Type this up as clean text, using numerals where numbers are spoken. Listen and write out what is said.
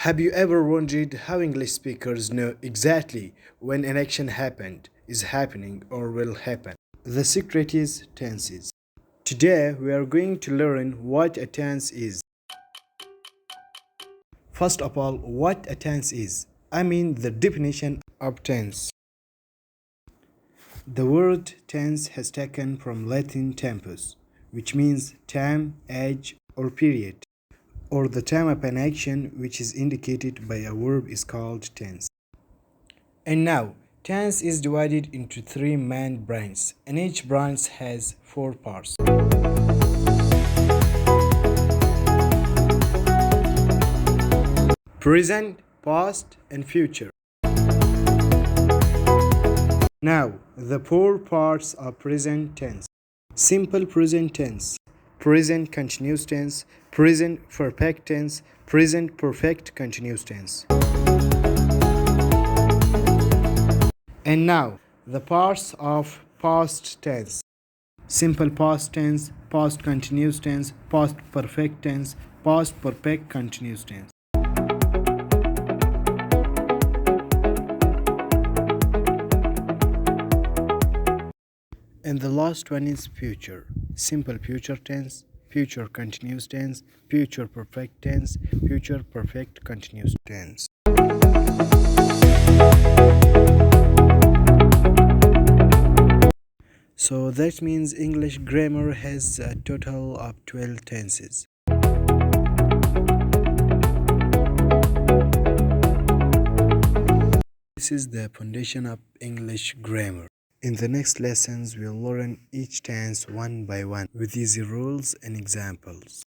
Have you ever wondered how English speakers know exactly when an action happened, is happening, or will happen? The secret is tenses. Today, we are going to learn what a tense is. First of all, what a tense is. I mean the definition of tense. The word tense has taken from Latin tempus, which means time, age, or period, or the time of an action which is indicated by a verb is called tense. And now, tense is divided into three main branches, and each branch has four parts. Present, past, and future. Now, the four parts are present tense. Simple present tense, present continuous tense, present perfect tense, present perfect continuous tense. And now, the parts of past tense. Simple past tense, past continuous tense, past perfect tense, past perfect continuous tense. And the last one is future. Simple future tense, future continuous tense, future perfect tense, future perfect continuous tense. So that means English grammar has a total of 12 tenses. This is the foundation of English grammar. In the next lessons, we'll learn each tense one by one with easy rules and examples.